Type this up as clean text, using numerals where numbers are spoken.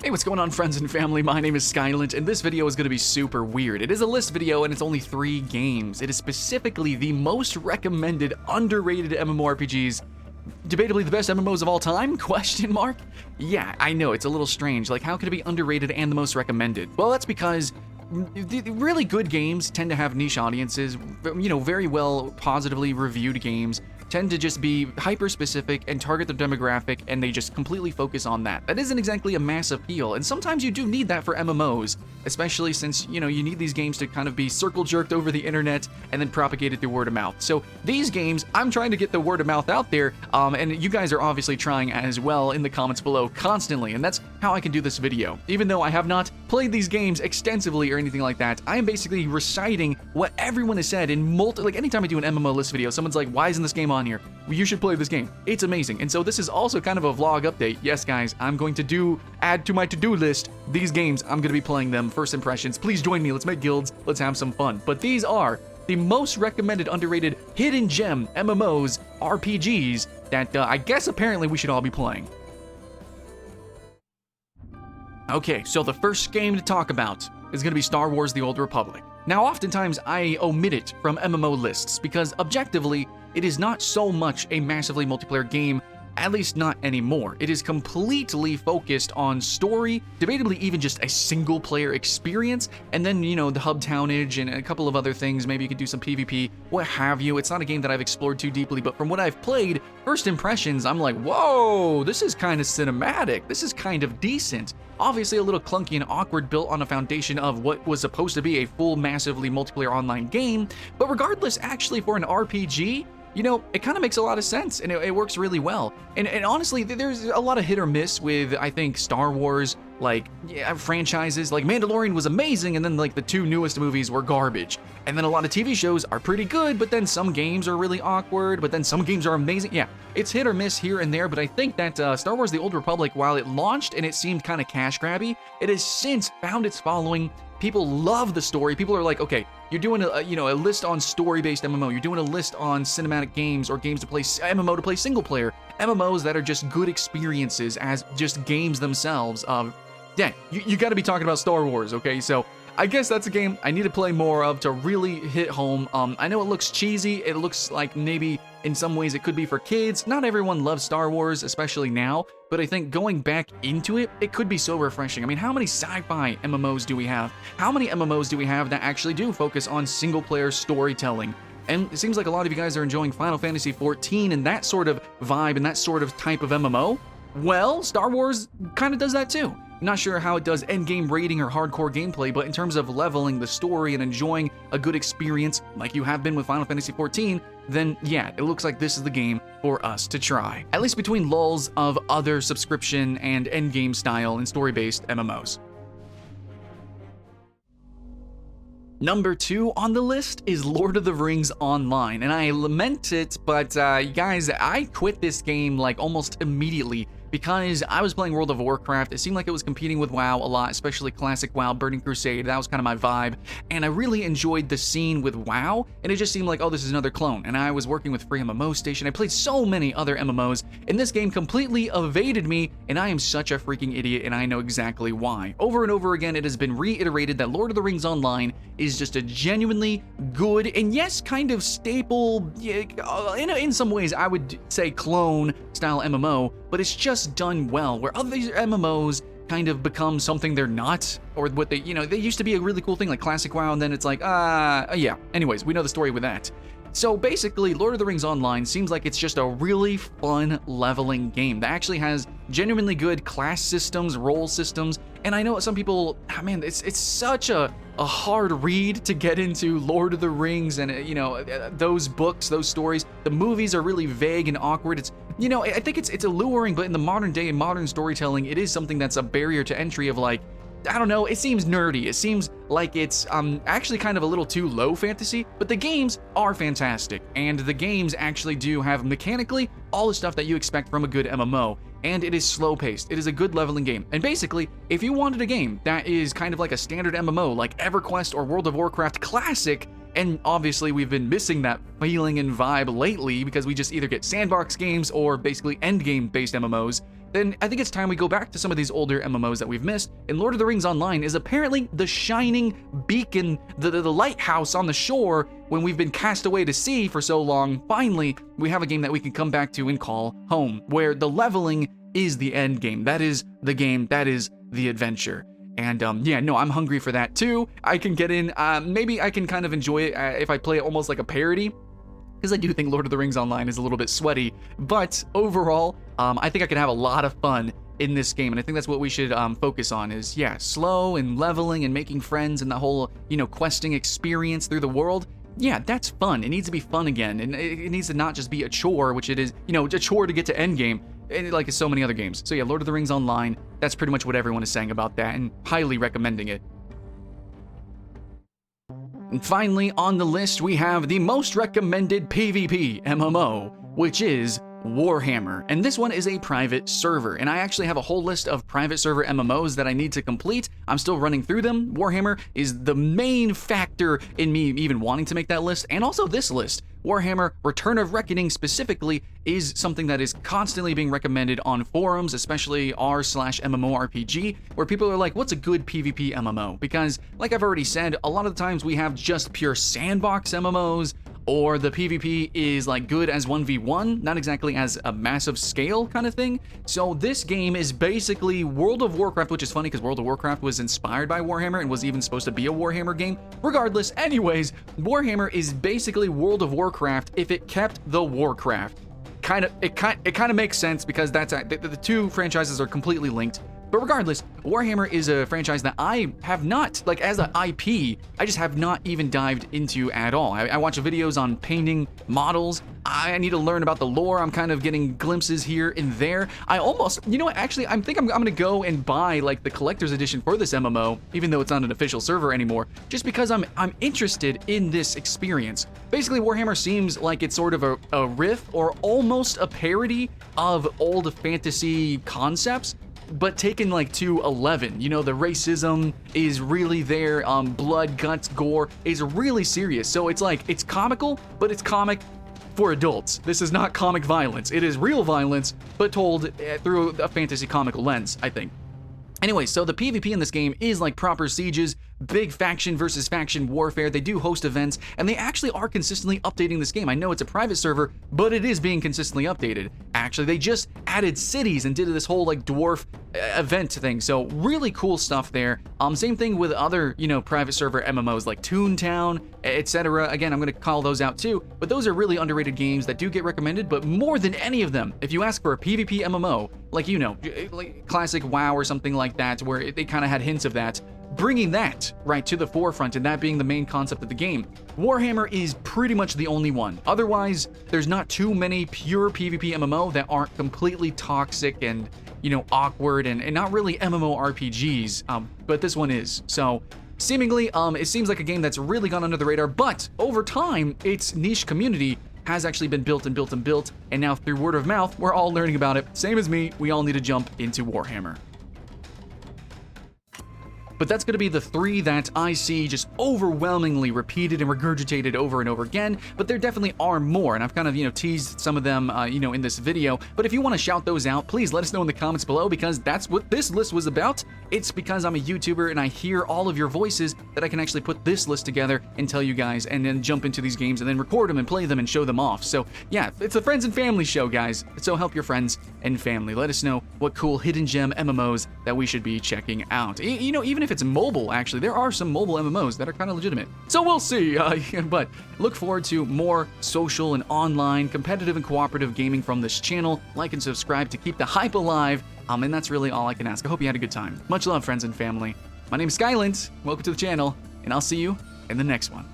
Hey, what's going on, friends and family? My name is Skylent, and this video is going to be super weird. It is a list video, and it's only 3 games. It is specifically the most recommended, underrated MMORPGs. Debatably the best MMOs of all time? Question mark? Yeah, I know, it's a little strange. Like, how could it be underrated and the most recommended? Well, that's because the really good games tend to have niche audiences. You know, very well positively reviewed games tend to just be hyper-specific and target the demographic, and they just completely focus on that. That isn't exactly a mass appeal, and sometimes you do need that for MMOs, especially since, you know, you need these games to kind of be circle-jerked over the internet and then propagated through word of mouth. So these games, I'm trying to get the word of mouth out there, and you guys are obviously trying as well in the comments below constantly, and that's how I can do this video. Even though I have not played these games extensively or anything like that, I am basically reciting what everyone has said in like anytime I do an MMO list video, someone's like, why isn't this game on here? Well, you should play this game. It's amazing. And so this is also kind of a vlog update. Yes, guys, I'm going to add to my to-do list these games. I'm going to be playing them. First impressions. Please join me. Let's make guilds. Let's have some fun. But these are the most recommended, underrated, hidden gem MMOs, RPGs that I guess apparently we should all be playing. Okay, so the first game to talk about is going to be Star Wars: The Old Republic. Now, oftentimes I omit it from MMO lists because objectively, it is not so much a massively multiplayer game, at least not anymore. It is completely focused on story, debatably even just a single player experience, and then, you know, the hub townage and a couple of other things. Maybe you could do some PvP, what have you. It's not a game that I've explored too deeply, but from what I've played, first impressions, I'm like, whoa, this is kind of cinematic. This is kind of decent. Obviously a little clunky and awkward, built on a foundation of what was supposed to be a full, massively multiplayer online game, but regardless, actually for an RPG, you know, it kind of makes a lot of sense, and it works really well. And honestly, there's a lot of hit or miss with, I think, Star Wars, like, franchises. Like, Mandalorian was amazing, and then, like, the 2 newest movies were garbage. And then a lot of TV shows are pretty good, but then some games are really awkward, but then some games are amazing. Yeah, it's hit or miss here and there, but I think that Star Wars: The Old Republic, while it launched and it seemed kind of cash grabby, it has since found its following. People love the story. People are like, okay, you're doing a list on story-based MMO. You're doing a list on cinematic games or games to play MMO to play single player. MMOs that are just good experiences as just games themselves. Yeah, you got to be talking about Star Wars, okay? So I guess that's a game I need to play more of to really hit home. I know it looks cheesy. It looks like maybe in some ways it could be for kids. Not everyone loves Star Wars, especially now, but I think going back into it, it could be so refreshing. I mean, how many sci-fi MMOs do we have? How many MMOs do we have that actually do focus on single-player storytelling? And it seems like a lot of you guys are enjoying Final Fantasy XIV and that sort of vibe and that sort of type of MMO. Well, Star Wars kind of does that too. Not sure how it does endgame rating or hardcore gameplay, but in terms of leveling the story and enjoying a good experience like you have been with Final Fantasy XIV, then yeah, it looks like this is the game for us to try. At least between lulls of other subscription and endgame style and story-based MMOs. Number 2 on the list is Lord of the Rings Online, and I lament it, but guys, I quit this game like almost immediately because I was playing World of Warcraft. It seemed like it was competing with WoW a lot, especially classic WoW, Burning Crusade. That was kind of my vibe, and I really enjoyed the scene with WoW, and it just seemed like, oh, this is another clone, and I was working with Free MMO Station. I played so many other MMOs, and this game completely evaded me, and I am such a freaking idiot, and I know exactly why. Over and over again, it has been reiterated that Lord of the Rings Online is just a genuinely good, and yes, kind of staple, in some ways, I would say clone-style MMO, but it's just done well, where other MMOs kind of become something they're not, or what they, they used to be a really cool thing like classic WoW, and then it's like, yeah. Anyways, we know the story with that. So basically, Lord of the Rings Online seems like it's just a really fun leveling game that actually has genuinely good class systems, role systems, and I know some people, man, it's such a hard read to get into Lord of the Rings and, those books, those stories. The movies are really vague and awkward. It's, I think it's alluring, but in the modern day, modern storytelling, it is something that's a barrier to entry of like, I don't know, it seems nerdy. It seems like it's actually kind of a little too low fantasy, but the games are fantastic, and the games actually do have mechanically all the stuff that you expect from a good MMO, and it is slow-paced. It is a good leveling game, and basically, if you wanted a game that is kind of like a standard MMO, like EverQuest or World of Warcraft Classic, and obviously we've been missing that feeling and vibe lately because we just either get sandbox games or basically endgame-based MMOs, then I think it's time we go back to some of these older MMOs that we've missed, and Lord of the Rings Online is apparently the shining beacon, the lighthouse on the shore when we've been cast away to sea for so long. Finally, we have a game that we can come back to and call home, where the leveling is the end game. That is the game, that is the adventure. And yeah, no, I'm hungry for that too. I can get in, maybe I can kind of enjoy it if I play it almost like a parody, because I do think Lord of the Rings Online is a little bit sweaty, but overall, I think I can have a lot of fun in this game, and I think that's what we should focus on is, yeah, slow and leveling and making friends and the whole, you know, questing experience through the world. Yeah, that's fun. It needs to be fun again, and it needs to not just be a chore, which it is, you know, a chore to get to endgame, like so many other games. So yeah, Lord of the Rings Online, that's pretty much what everyone is saying about that, and highly recommending it. And finally, on the list, we have the most recommended PvP MMO, which is Warhammer. And this one is a private server, and I actually have a whole list of private server MMOs that I need to complete. I'm still running through them. Warhammer is the main factor in me even wanting to make that list, and also this list. Warhammer Return of Reckoning specifically is something that is constantly being recommended on forums, especially r/MMORPG, where people are like, what's a good PvP MMO? Because, like I've already said, a lot of the times we have just pure sandbox MMOs, or the PvP is like good as 1v1, not exactly as a massive scale kind of thing. So this game is basically World of Warcraft, which is funny because World of Warcraft was inspired by Warhammer and was even supposed to be a Warhammer game. Regardless, anyways, Warhammer is basically World of Warcraft if it kept the Warcraft. It kind of makes sense because that's the two franchises are completely linked. But regardless, Warhammer is a franchise that I have not, like as an IP, I just have not even dived into at all. I watch videos on painting models. I need to learn about the lore. I'm kind of getting glimpses here and there. I almost, you know what, actually, I think I'm gonna go and buy like the collector's edition for this MMO, even though it's not an official server anymore, just because I'm interested in this experience. Basically, Warhammer seems like it's sort of a riff or almost a parody of old fantasy concepts, but taken like to 11. You know, the racism is really there, blood, guts, gore is really serious. So it's like, it's comical, but it's comic for adults. This is not comic violence. It is real violence, but told through a fantasy comical lens, I think. Anyway, so the PvP in this game is like proper sieges, big faction versus faction warfare. They do host events, and they actually are consistently updating this game. I know it's a private server, but it is being consistently updated. Actually, they just added cities and did this whole like dwarf event thing. So really cool stuff there. Same thing with other, you know, private server MMOs like Toontown, etc. Again, I'm going to call those out too, but those are really underrated games that do get recommended. But more than any of them, if you ask for a PvP MMO, like, you know, like classic WoW or something like that, where they kind of had hints of that, bringing that right to the forefront and that being the main concept of the game, Warhammer is pretty much the only one. Otherwise, there's not too many pure PvP MMO that aren't completely toxic and, you know, awkward and not really MMORPGs, but this one is. So seemingly, it seems like a game that's really gone under the radar, but over time, its niche community has actually been built and built and built, and now through word of mouth, we're all learning about it. Same as me, we all need to jump into Warhammer. But that's going to be the three that I see just overwhelmingly repeated and regurgitated over and over again, but there definitely are more, and I've kind of, you know, teased some of them, you know, in this video. But if you want to shout those out, please let us know in the comments below, because that's what this list was about. It's because I'm a YouTuber and I hear all of your voices that I can actually put this list together and tell you guys, and then jump into these games and then record them and play them and show them off. So yeah, it's a friends and family show, guys. So help your friends and family. Let us know what cool hidden gem MMOs that we should be checking out. You know, even if it's mobile, actually, there are some mobile MMOs that are kind of legitimate. So we'll see, but look forward to more social and online competitive and cooperative gaming from this channel. Like and subscribe to keep the hype alive, and that's really all I can ask. I hope you had a good time. Much love, friends and family. My name is Skylent, welcome to the channel, and I'll see you in the next one.